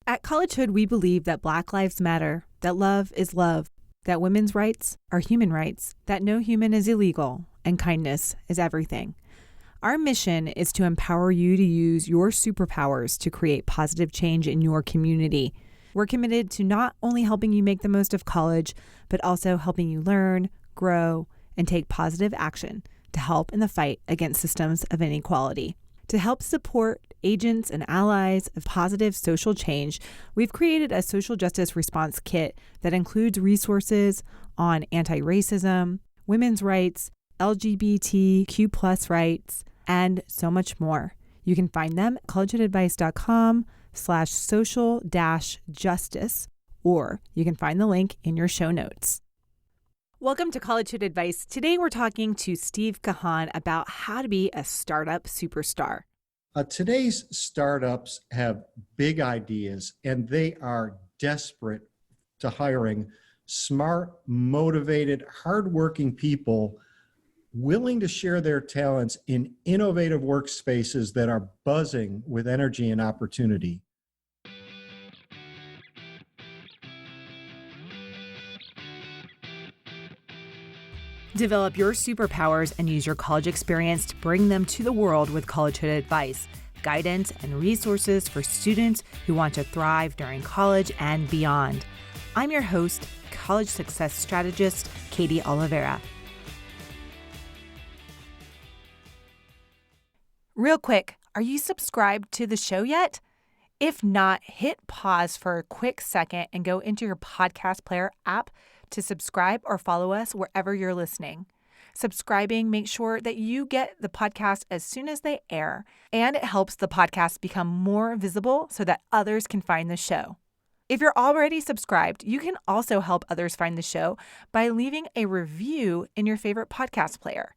At Collegehood, we believe that Black lives matter, that love is love, that women's rights are human rights, that no human is illegal, and kindness is everything. Our mission is to empower you to use your superpowers to create positive change in your community. We're committed to not only helping you make the most of college, but also helping you learn, grow, and take positive action to help in the fight against systems of inequality. To help support agents and allies of positive social change, we've created a social justice response kit that includes resources on anti-racism, women's rights, LGBTQ+ rights, and so much more. You can find them at collegehoodadvice.com/social-justice, or you can find the link in your show notes. Welcome to Collegehood Advice. Today we're talking to Steve Kahan about how to be a startup superstar. Today's startups have big ideas and they are desperate to hiring smart, motivated, hardworking people willing to share their talents in innovative workspaces that are buzzing with energy and opportunity. Develop your superpowers and use your college experience to bring them to the world with Collegehood Advice, guidance and resources for students who want to thrive during college and beyond. I'm your host, college success strategist, Katie Oliveira. Real quick, are you subscribed to the show yet? If not, hit pause for a quick second and go into your podcast player app to subscribe or follow us wherever you're listening. Subscribing makes sure that you get the podcast as soon as they air, and it helps the podcast become more visible so that others can find the show. If you're already subscribed, you can also help others find the show by leaving a review in your favorite podcast player.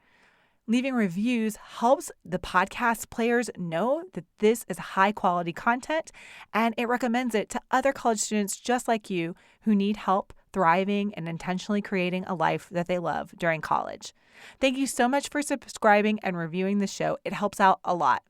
Leaving reviews helps the podcast players know that this is high quality content, and it recommends it to other college students just like you who need help thriving and intentionally creating a life that they love during college. Thank you so much for subscribing and reviewing the show. It helps out a lot.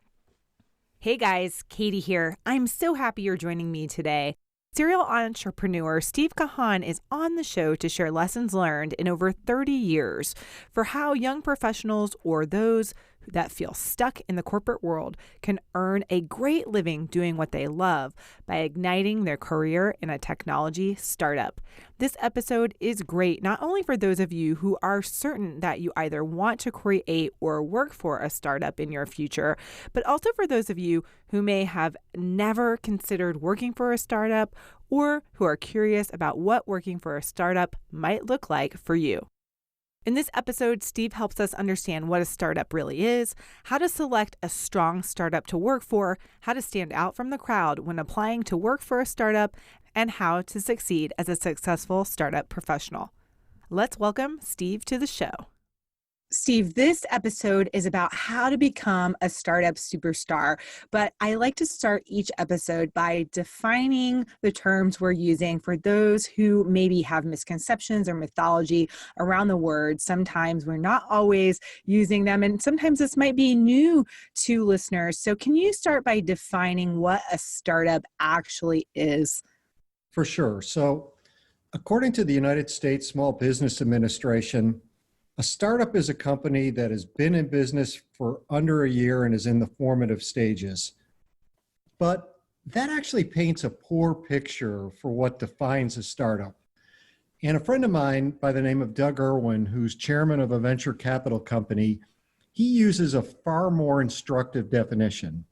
Hey guys, Katie here. I'm so happy you're joining me today. Serial entrepreneur Steve Kahan is on the show to share lessons learned in over 30 years for how young professionals or those that feel stuck in the corporate world can earn a great living doing what they love by igniting their career in a technology startup. This episode is great not only for those of you who are certain that you either want to create or work for a startup in your future, but also for those of you who may have never considered working for a startup or who are curious about what working for a startup might look like for you. In this episode, Steve helps us understand what a startup really is, how to select a strong startup to work for, how to stand out from the crowd when applying to work for a startup, and how to succeed as a successful startup professional. Let's welcome Steve to the show. Steve, this episode is about how to become a startup superstar, but I like to start each episode by defining the terms we're using for those who maybe have misconceptions or mythology around the word. Sometimes we're not always using them, and sometimes this might be new to listeners. So can you start by defining what a startup actually is? For sure. So according to the United States Small Business Administration, a startup is a company that has been in business for under a year and is in the formative stages. But that actually paints a poor picture for what defines a startup. And a friend of mine by the name of Doug Irwin, who's chairman of a venture capital company, he uses a far more instructive definition.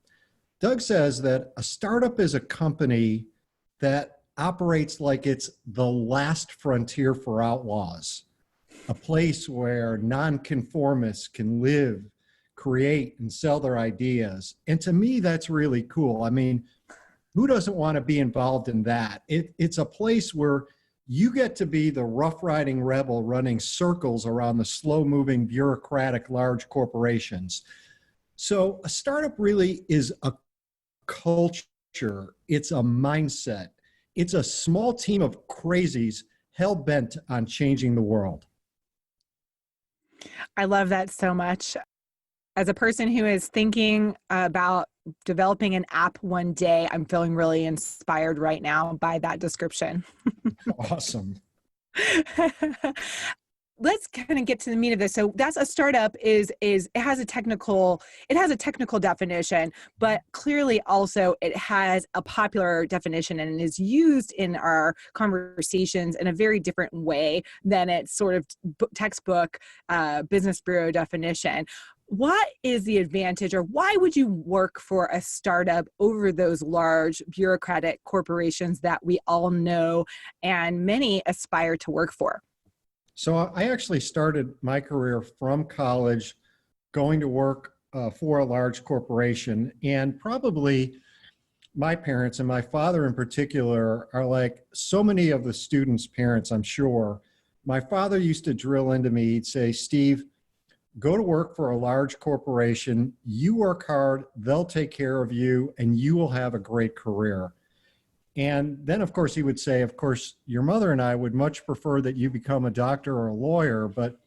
Doug says that a startup is a company that operates like it's the last frontier for outlaws. A place where nonconformists can live, create, and sell their ideas. And to me, that's really cool. I mean, who doesn't want to be involved in that? It's a place where you get to be the rough-riding rebel running circles around the slow-moving, bureaucratic, large corporations. So a startup really is a culture. It's a mindset. It's a small team of crazies hell-bent on changing the world. I love that so much. As a person who is thinking about developing an app one day. I'm feeling really inspired right now by that description. Awesome. Let's kind of get to the meat of this. So that's a startup it has a technical definition, but clearly also it has a popular definition and is used in our conversations in a very different way than its sort of textbook business bureau definition. What is the advantage, or why would you work for a startup over those large bureaucratic corporations that we all know and many aspire to work for? So I actually started my career from college going to work for a large corporation. And probably my parents, and my father in particular, are like so many of the students' parents, I'm sure. My father used to drill into me, he'd say, Steve, go to work for a large corporation, you work hard, they'll take care of you, and you will have a great career. And then, of course, he would say, of course, your mother and I would much prefer that you become a doctor or a lawyer, but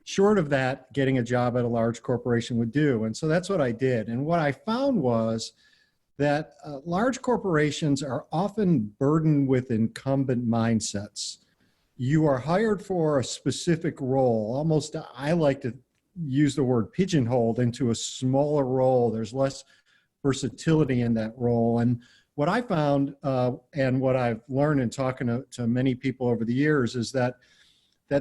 short of that, getting a job at a large corporation would do. And so that's what I did. And what I found was that large corporations are often burdened with incumbent mindsets. You are hired for a specific role. Almost, I like to use the word pigeonholed into a smaller role. There's less versatility in that role. And what I found and what I've learned in talking to many people over the years is that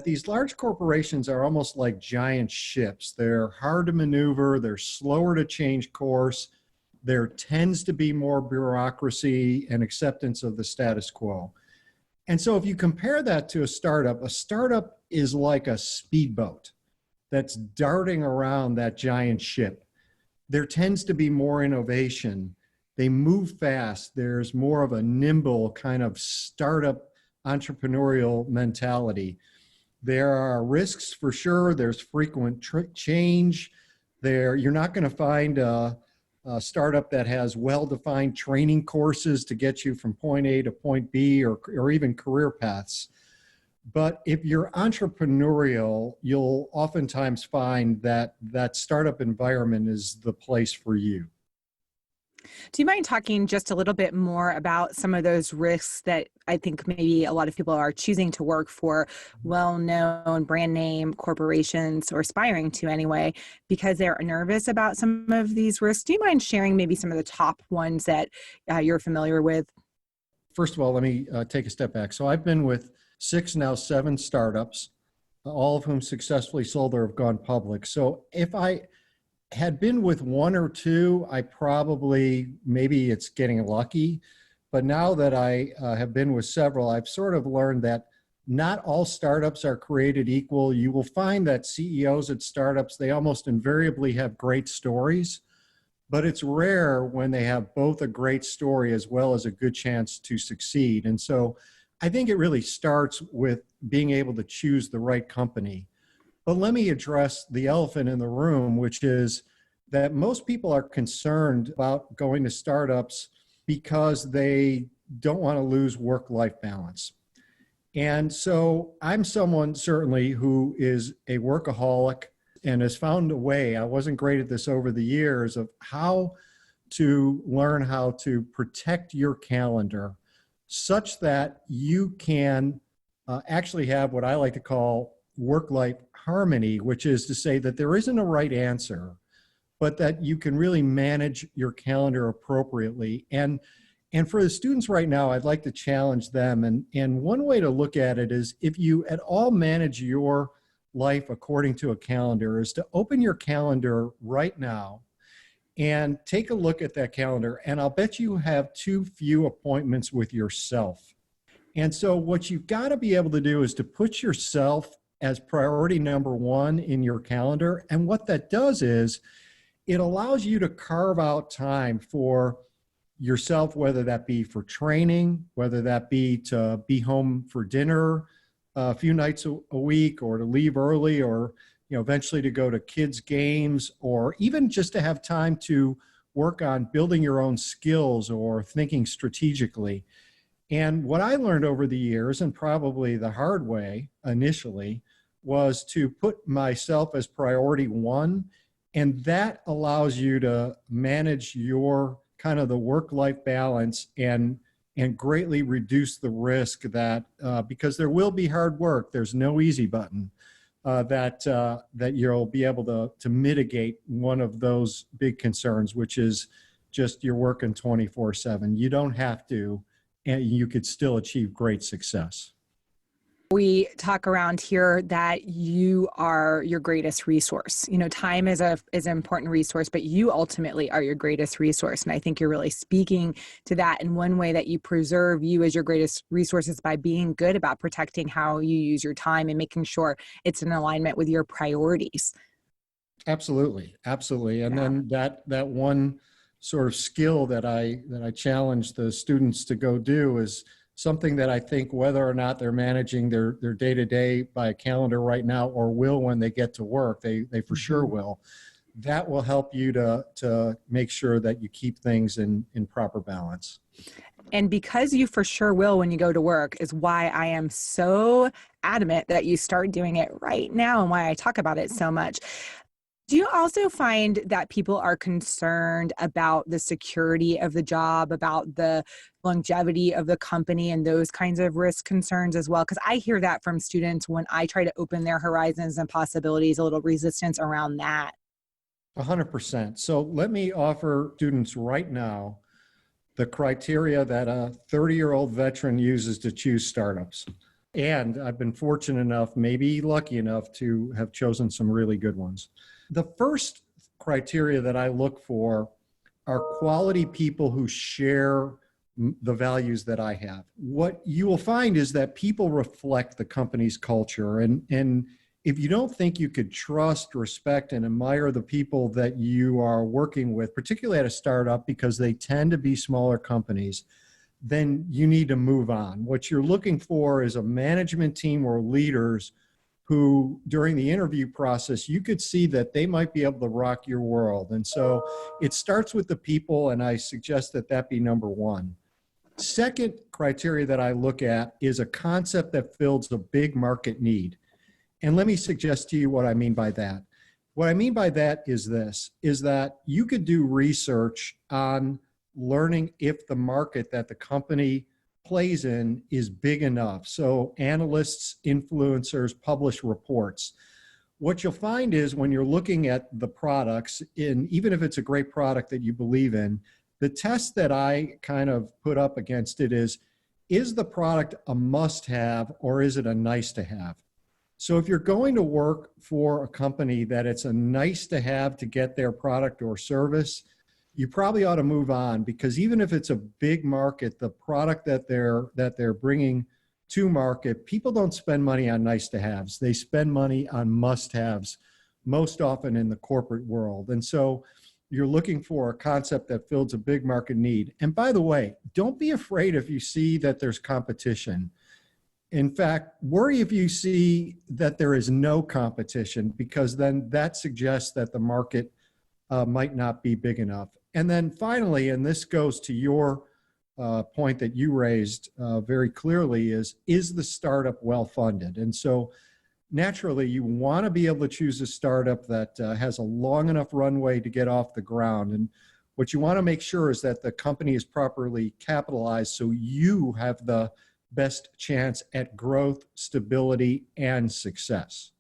these large corporations are almost like giant ships. They're hard to maneuver. They're slower to change course. There tends to be more bureaucracy and acceptance of the status quo. And so if you compare that to a startup is like a speedboat that's darting around that giant ship. There tends to be more innovation. They move fast. There's more of a nimble kind of startup entrepreneurial mentality. There are risks for sure. There's frequent change. You're not going to find a startup that has well-defined training courses to get you from point A to point B, or even career paths. But if you're entrepreneurial, you'll oftentimes find that startup environment is the place for you. Do you mind talking just a little bit more about some of those risks that I think maybe a lot of people are choosing to work for well-known brand name corporations, or aspiring to anyway, because they're nervous about some of these risks? Do you mind sharing maybe some of the top ones that you're familiar with? First of all, let me take a step back. So I've been with 6, now 7 startups, all of whom successfully sold or have gone public. So if I had been with 1 or 2, I probably, maybe it's getting lucky. But now that I have been with several, I've sort of learned that not all startups are created equal. You will find that CEOs at startups, they almost invariably have great stories, but it's rare when they have both a great story as well as a good chance to succeed. And so I think it really starts with being able to choose the right company. But let me address the elephant in the room, which is that most people are concerned about going to startups because they don't want to lose work-life balance. And so I'm someone certainly who is a workaholic and has found a way, I wasn't great at this over the years, of how to learn how to protect your calendar such that you can actually have what I like to call work-life harmony, which is to say that there isn't a right answer, but that you can really manage your calendar appropriately. And for the students right now, I'd like to challenge them. And one way to look at it is, if you at all manage your life according to a calendar, is to open your calendar right now and take a look at that calendar. And I'll bet you have too few appointments with yourself. And so what you've got to be able to do is to put yourself as priority number 1 in your calendar. And what that does is it allows you to carve out time for yourself, whether that be for training, whether that be to be home for dinner a few nights a week, or to leave early, or eventually to go to kids' games, or even just to have time to work on building your own skills or thinking strategically. And what I learned over the years, and probably the hard way initially, was to put myself as priority 1 And that allows you to manage your kind of the work-life balance and greatly reduce the risk that because there will be hard work, there's no easy button, that you'll be able to mitigate one of those big concerns, which is just you're working 24/7. You don't have to, and you could still achieve great success. We talk around here that you are your greatest resource. Time is an important resource, but you ultimately are your greatest resource. And I think you're really speaking to that. And one way that you preserve you as your greatest resource is by being good about protecting how you use your time and making sure it's in alignment with your priorities. Absolutely, absolutely. And Yeah. then that one sort of skill that I challenge the students to go do is something that I think whether or not they're managing their day-to-day by a calendar right now or will when they get to work, they for sure will. That will help you to make sure that you keep things in proper balance. And because you for sure will when you go to work is why I am so adamant that you start doing it right now and why I talk about it so much. Do you also find that people are concerned about the security of the job, about the longevity of the company and those kinds of risk concerns as well? Because I hear that from students when I try to open their horizons and possibilities, a little resistance around that. 100%. So let me offer students right now the criteria that a 30-year-old veteran uses to choose startups. And I've been fortunate enough, maybe lucky enough, to have chosen some really good ones. The first criteria that I look for are quality people who share the values that I have. What you will find is that people reflect the company's culture. And if you don't think you could trust, respect, and admire the people that you are working with, particularly at a startup, because they tend to be smaller companies, then you need to move on. What you're looking for is a management team or leaders who, during the interview process, you could see that they might be able to rock your world. And so it starts with the people, and I suggest that that be number one. Second criteria that I look at is a concept that fills a big market need. And let me suggest to you what I mean by that. What I mean by that is this, is that you could do research on learning if the market that the company plays in is big enough. So analysts, influencers publish reports. What you'll find is when you're looking at the products, even if it's a great product that you believe in, the test that I kind of put up against it is the product a must-have or is it a nice-to-have? So if you're going to work for a company that it's a nice-to-have to get their product or service, you probably ought to move on, because even if it's a big market, the product that they're bringing to market, people don't spend money on nice-to-haves. They spend money on must-haves, most often in the corporate world. And so you're looking for a concept that fills a big market need. And by the way, don't be afraid if you see that there's competition. In fact, worry if you see that there is no competition, because then that suggests that the market might not be big enough. And then finally, and this goes to your point that you raised very clearly, is the startup well-funded? And so naturally, you want to be able to choose a startup that has a long enough runway to get off the ground. And what you want to make sure is that the company is properly capitalized so you have the best chance at growth, stability, and success.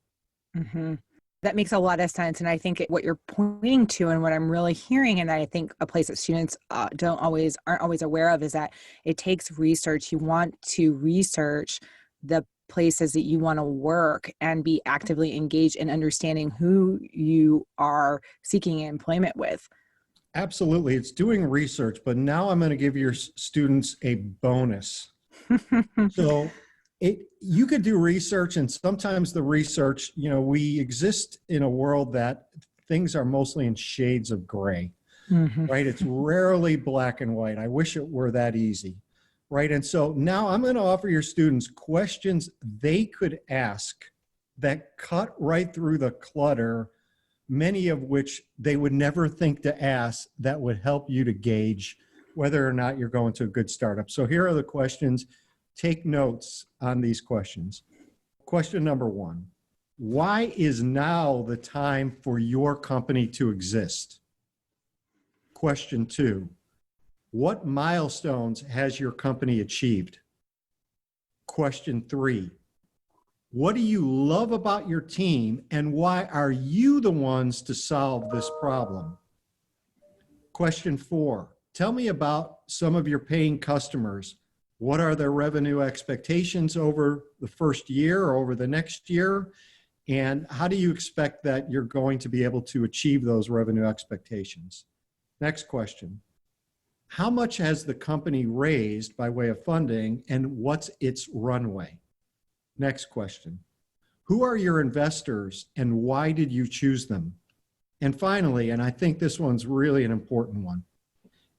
Mm-hmm. That makes a lot of sense. And I think what you're pointing to and what I'm really hearing, and I think a place that students aren't always aware of, is that it takes research. You want to research the places that you want to work and be actively engaged in understanding who you are seeking employment with. Absolutely. It's doing research, but now I'm going to give your students a bonus. So you could do research, and sometimes the research, we exist in a world that things are mostly in shades of gray, right? It's rarely black and white. I wish it were that easy, right? And so now I'm going to offer your students questions they could ask that cut right through the clutter, many of which they would never think to ask, that would help you to gauge whether or not you're going to a good startup. So here are the questions. Take notes on these questions. Question number one: Why is now the time for your company to exist? Question 2, what milestones has your company achieved? Question 3, what do you love about your team and why are you the ones to solve this problem? Question 4, tell me about some of your paying customers. What are their revenue expectations over the first year or over the next year? And how do you expect that you're going to be able to achieve those revenue expectations? Next question. How much has the company raised by way of funding and what's its runway? Next question. Who are your investors and why did you choose them? And finally, and I think this one's really an important one,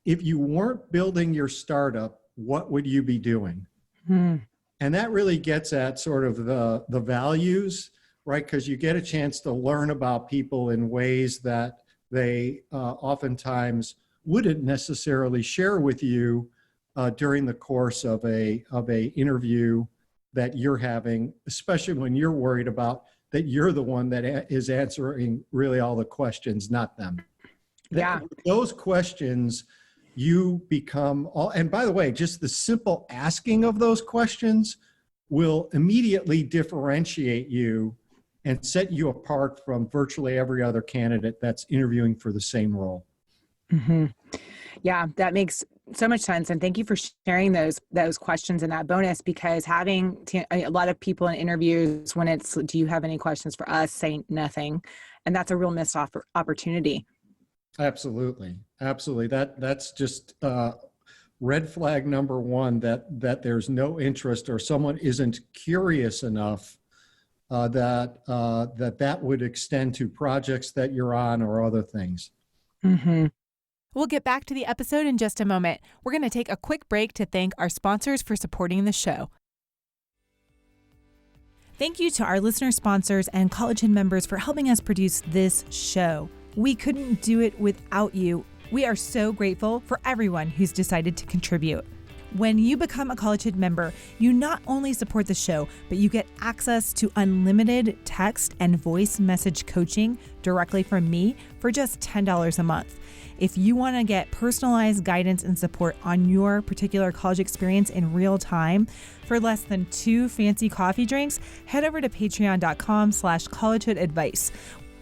if you weren't building your startup, what would you be doing? And that really gets at sort of the values, right? Because you get a chance to learn about people in ways that they oftentimes wouldn't necessarily share with you during the course of a interview that you're having, especially when you're worried about that you're the one that is answering really all the questions, not them. Yeah. Those questions, you become all, and by the way, just the simple asking of those questions will immediately differentiate you and set you apart from virtually every other candidate that's interviewing for the same role. Mm-hmm. Yeah, that makes so much sense. And thank you for sharing those questions and that bonus, because having a lot of people in interviews, when it's, do you have any questions for us, say nothing. And that's a real missed opportunity. Absolutely. Absolutely. That's just red flag number one, that there's no interest or someone isn't curious enough that would extend to projects that you're on or other things. Mm-hmm. We'll get back to the episode in just a moment. We're going to take a quick break to thank our sponsors for supporting the show. Thank you to our listener sponsors and College Inn members for helping us produce this show. We couldn't do it without you. We are so grateful for everyone who's decided to contribute. When you become a College Inn member, you not only support the show, but you get access to unlimited text and voice message coaching directly from me for just $10 a month. If you want to get personalized guidance and support on your particular college experience in real time for less than 2 fancy coffee drinks, head over to patreon.com/collegehoodadvice.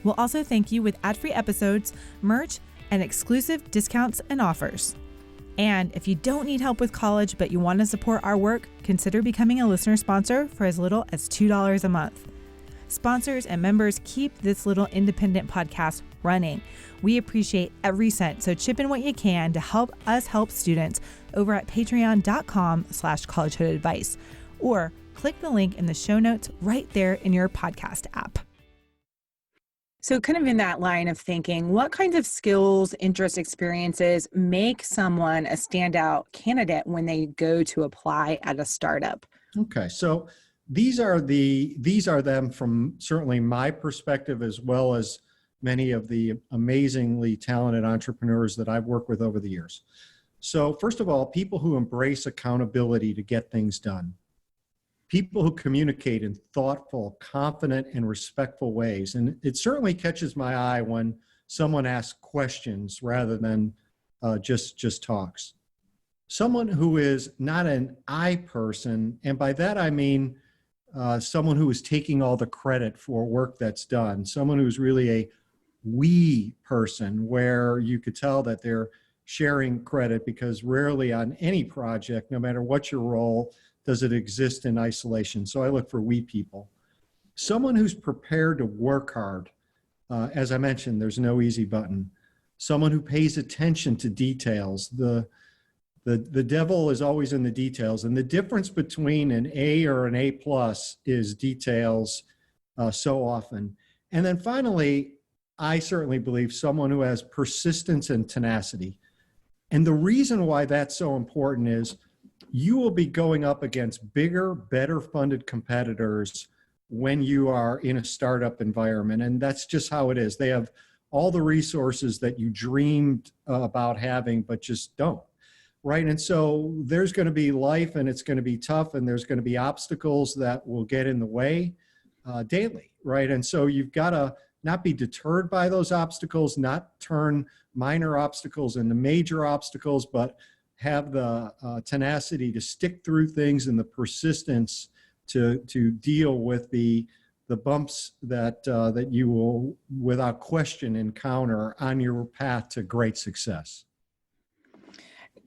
We'll also thank you with ad-free episodes, merch, and exclusive discounts and offers. And if you don't need help with college, but you want to support our work, consider becoming a listener sponsor for as little as $2 a month. Sponsors and members keep this little independent podcast running. We appreciate every cent, so chip in what you can to help us help students over at patreon.com/collegehoodadvice, or click the link in the show notes right there in your podcast app. So kind of in that line of thinking, what kinds of skills, interests, experiences make someone a standout candidate when they go to apply at a startup? Okay, so these are them from certainly my perspective, as well as many of the amazingly talented entrepreneurs that I've worked with over the years. So first of all, people who embrace accountability to get things done. People who communicate in thoughtful, confident, and respectful ways. And it certainly catches my eye when someone asks questions rather than just talks. Someone who is not an I person, and by that I mean someone who is taking all the credit for work that's done. Someone who's really a we person, where you could tell that they're sharing credit, because rarely on any project, no matter what your role, does it exist in isolation. So I look for we people. Someone who's prepared to work hard. As I mentioned, there's no easy button. Someone who pays attention to details. The devil is always in the details. And the difference between an A or an A+ is details so often. And then finally, I certainly believe someone who has persistence and tenacity. And the reason why that's so important is you will be going up against bigger, better funded competitors when you are in a startup environment. And that's just how it is. They have all the resources that you dreamed about having, but just don't. Right. And so there's going to be life, and it's going to be tough, and there's going to be obstacles that will get in the way. daily, right? And so you've got to not be deterred by those obstacles, not turn minor obstacles into major obstacles, but have the tenacity to stick through things and the persistence to deal with the bumps that you will, without question, encounter on your path to great success.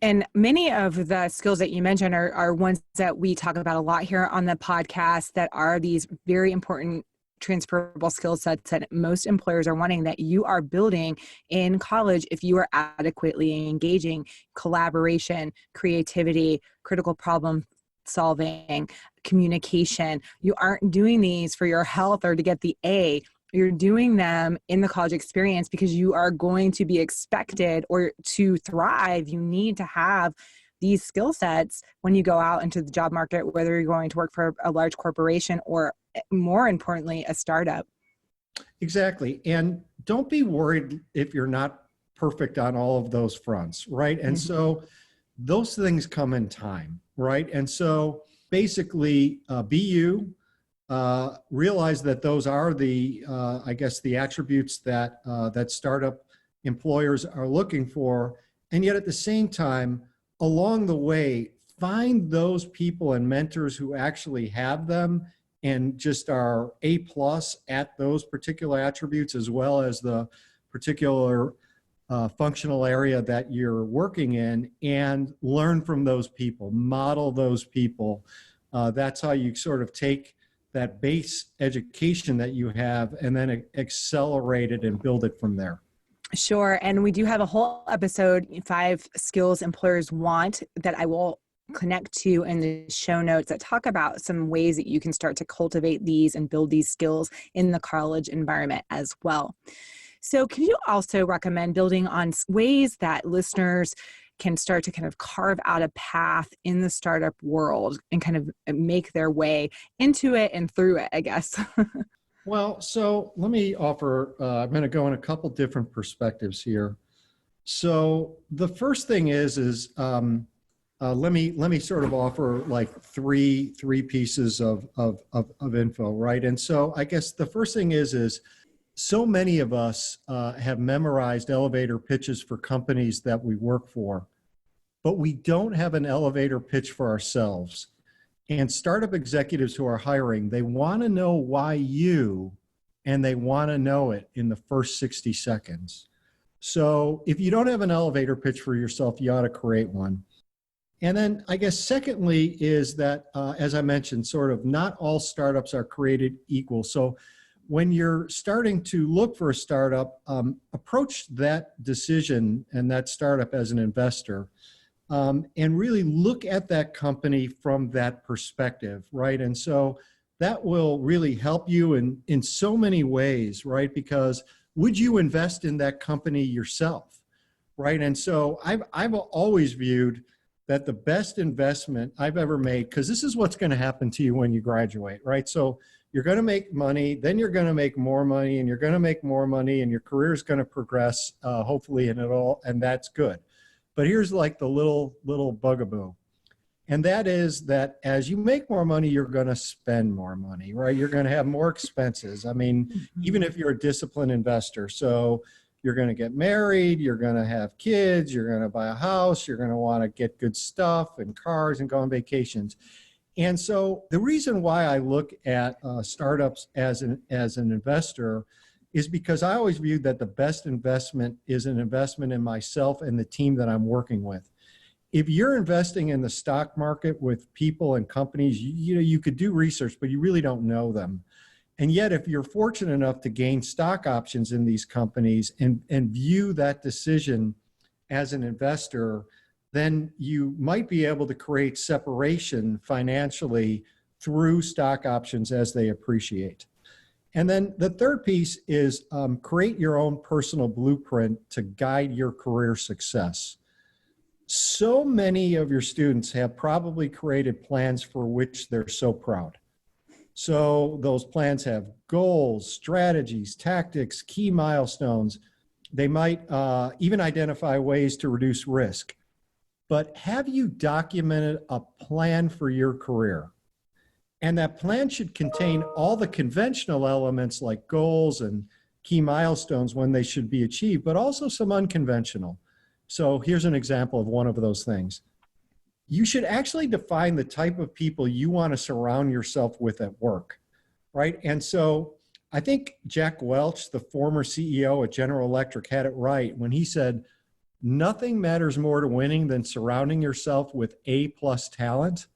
And many of the skills that you mentioned are ones that we talk about a lot here on the podcast that are these very important transferable skill sets that most employers are wanting, that you are building in college if you are adequately engaging: collaboration, creativity, critical problem solving, communication. You aren't doing these for your health or to get the A. You're doing them in the college experience because you are going to be expected, or to thrive, you need to have these skill sets when you go out into the job market, whether you're going to work for a large corporation or, more importantly, a startup. Exactly. And don't be worried if you're not perfect on all of those fronts, right? And so those things come in time, right? And so basically, be you. Realize that those are the, I guess, the attributes that that startup employers are looking for. And yet at the same time, along the way, find those people and mentors who actually have them and just are A+ at those particular attributes, as well as the particular functional area that you're working in, and learn from those people, model those people. That's how you sort of take that base education that you have and then accelerate it and build it from there. Sure. And we do have a whole episode, 5 skills employers want, that I will connect to in the show notes, that talk about some ways that you can start to cultivate these and build these skills in the college environment as well. So can you also recommend building on ways that listeners can start to kind of carve out a path in the startup world and kind of make their way into it and through it, I guess? Well, so let me offer, I'm going to go in a couple different perspectives here. So the first thing is let me sort of offer like three pieces of info, right? And so I guess the first thing is so many of us have memorized elevator pitches for companies that we work for, but we don't have an elevator pitch for ourselves. And startup executives who are hiring, they want to know why you, and they want to know it in the first 60 seconds. So if you don't have an elevator pitch for yourself, you ought to create one. And then I guess secondly is that, as I mentioned, sort of not all startups are created equal. So when you're starting to look for a startup, approach that decision and that startup as an investor. And really look at that company from that perspective, right? And so that will really help you in so many ways, right? Because would you invest in that company yourself, right? And so I've always viewed that the best investment I've ever made, because this is what's going to happen to you when you graduate, right? So you're going to make money, then you're going to make more money, and you're going to make more money, and your career is going to progress, hopefully, and that's good. But here's like the little bugaboo. And that is that as you make more money, you're going to spend more money, right? You're going to have more expenses. I mean, even if you're a disciplined investor. So you're going to get married, you're going to have kids, you're going to buy a house, you're going to want to get good stuff and cars and go on vacations. And so the reason why I look at startups as an investor is because I always viewed that the best investment is an investment in myself and the team that I'm working with. If you're investing in the stock market with people and companies, you could do research, but you really don't know them. And yet, if you're fortunate enough to gain stock options in these companies and view that decision as an investor, then you might be able to create separation financially through stock options as they appreciate. And then the third piece is create your own personal blueprint to guide your career success. So many of your students have probably created plans for which they're so proud. So those plans have goals, strategies, tactics, key milestones. They might even identify ways to reduce risk. But have you documented a plan for your career? And that plan should contain all the conventional elements like goals and key milestones when they should be achieved, but also some unconventional. So here's an example of one of those things. You should actually define the type of people you want to surround yourself with at work, right? And so I think Jack Welch, the former CEO at General Electric, had it right when he said, nothing matters more to winning than surrounding yourself with A-plus talent.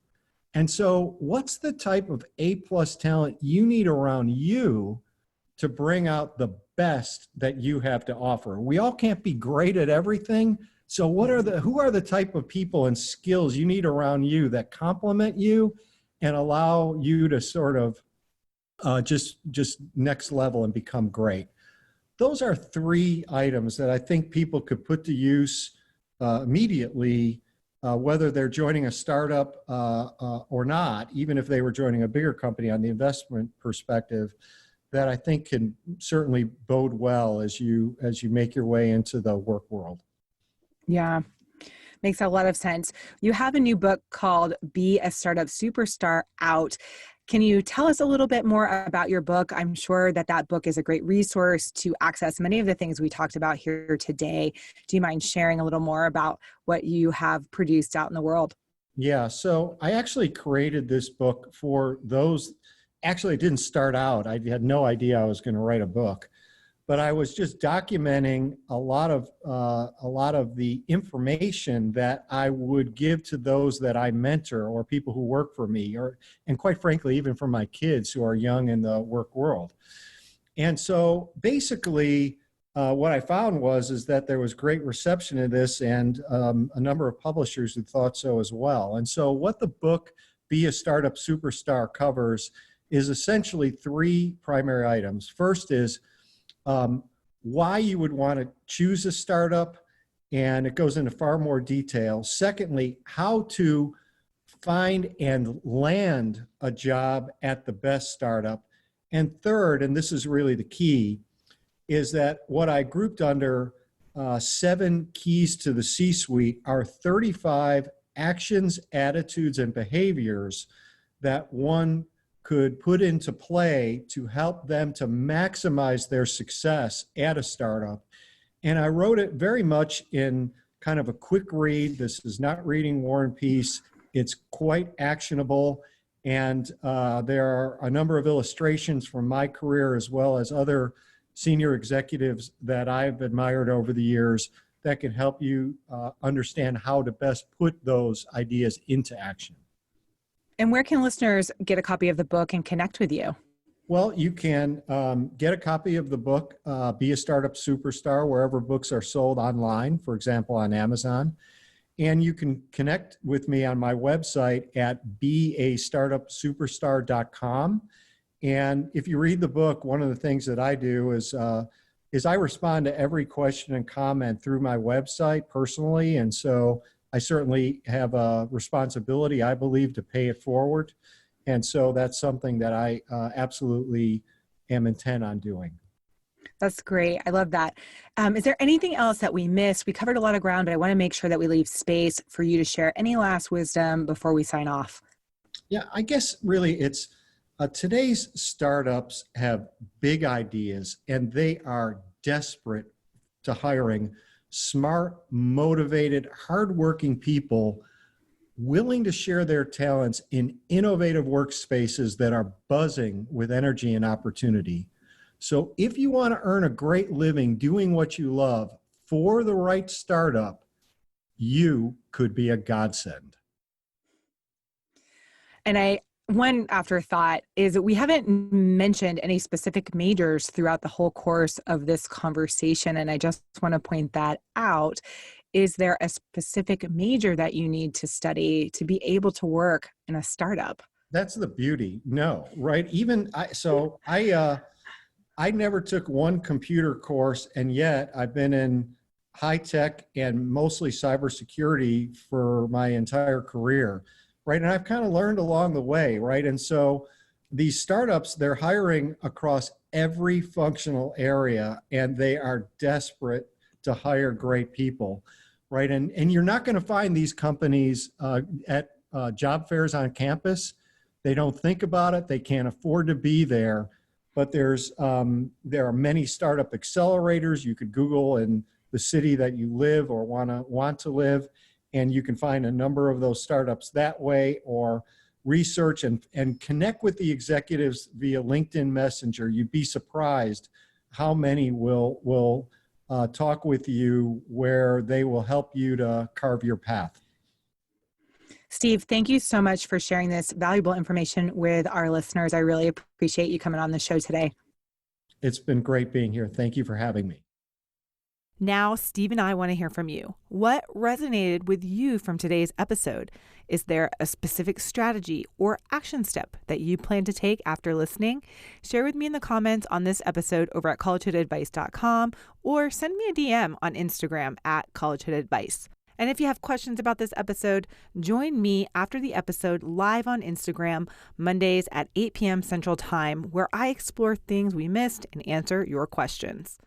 And so what's the type of A-plus talent you need around you to bring out the best that you have to offer? We all can't be great at everything. So who are the type of people and skills you need around you that complement you and allow you to sort of just next level and become great? Those are three items that I think people could put to use immediately, whether they're joining a startup or not, even if they were joining a bigger company on the investment perspective, that I think can certainly bode well as you make your way into the work world. Yeah, makes a lot of sense. You have a new book called Be a Startup Superstar out. Can you tell us a little bit more about your book? I'm sure that book is a great resource to access many of the things we talked about here today. Do you mind sharing a little more about what you have produced out in the world? Yeah, so I actually created this book for those. Actually, it didn't start out. I had no idea I was going to write a book, but I was just documenting a lot of the information that I would give to those that I mentor or people who work for me, and quite frankly, even for my kids who are young in the work world. And so basically, what I found is that there was great reception to this, and a number of publishers who thought so as well. And so what the book Be a Startup Superstar covers is essentially three primary items. First is why you would want to choose a startup, and it goes into far more detail. Secondly, how to find and land a job at the best startup. And third, and this is really the key, is that what I grouped under 7 keys to the C-suite are 35 actions, attitudes, and behaviors that one could put into play to help them to maximize their success at a startup. And I wrote it very much in kind of a quick read. This is not reading War and Peace. It's quite actionable. And there are a number of illustrations from my career as well as other senior executives that I've admired over the years that can help you understand how to best put those ideas into action. And where can listeners get a copy of the book and connect with you? Well, you can get a copy of the book, Be a Startup Superstar, wherever books are sold online, for example, on Amazon. And you can connect with me on my website at beastartupsuperstar.com. And if you read the book, one of the things that I do is I respond to every question and comment through my website personally. And so I certainly have a responsibility, I believe, to pay it forward. And so that's something that I absolutely am intent on doing. That's great. I love that. Is there anything else that we missed? We covered a lot of ground, but I want to make sure that we leave space for you to share any last wisdom before we sign off. Yeah, I guess really it's today's startups have big ideas and they are desperate to hiring smart, motivated, hardworking people willing to share their talents in innovative workspaces that are buzzing with energy and opportunity. So if you want to earn a great living doing what you love for the right startup, you could be a godsend. And one afterthought is that we haven't mentioned any specific majors throughout the whole course of this conversation. And I just want to point that out. Is there a specific major that you need to study to be able to work in a startup? That's the beauty. No, right? I never took one computer course, and yet I've been in high tech and mostly cybersecurity for my entire career, right? And I've kind of learned along the way, right? And so these startups, they're hiring across every functional area, and they are desperate to hire great people, right? And you're not going to find these companies at job fairs on campus. They don't think about it. They can't afford to be there. But there are many startup accelerators. You could Google in the city that you live or want to live, and you can find a number of those startups that way, or research and connect with the executives via LinkedIn Messenger. You'd be surprised how many will talk with you where they will help you to carve your path. Steve, thank you so much for sharing this valuable information with our listeners. I really appreciate you coming on the show today. It's been great being here. Thank you for having me. Now, Steve and I want to hear from you. What resonated with you from today's episode? Is there a specific strategy or action step that you plan to take after listening? Share with me in the comments on this episode over at collegeheadadvice.com, or send me a DM on Instagram at collegeheadadvice. And if you have questions about this episode, join me after the episode live on Instagram, Mondays at 8 p.m. Central Time, where I explore things we missed and answer your questions.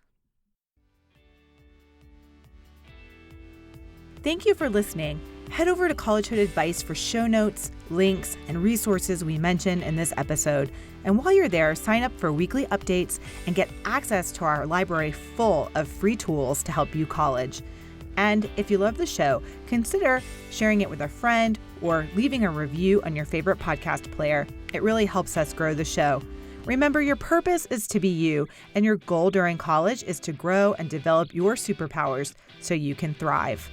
Thank you for listening. Head over to College Head Advice for show notes, links, and resources we mentioned in this episode. And while you're there, sign up for weekly updates and get access to our library full of free tools to help you college. And if you love the show, consider sharing it with a friend or leaving a review on your favorite podcast player. It really helps us grow the show. Remember, your purpose is to be you, and your goal during college is to grow and develop your superpowers so you can thrive.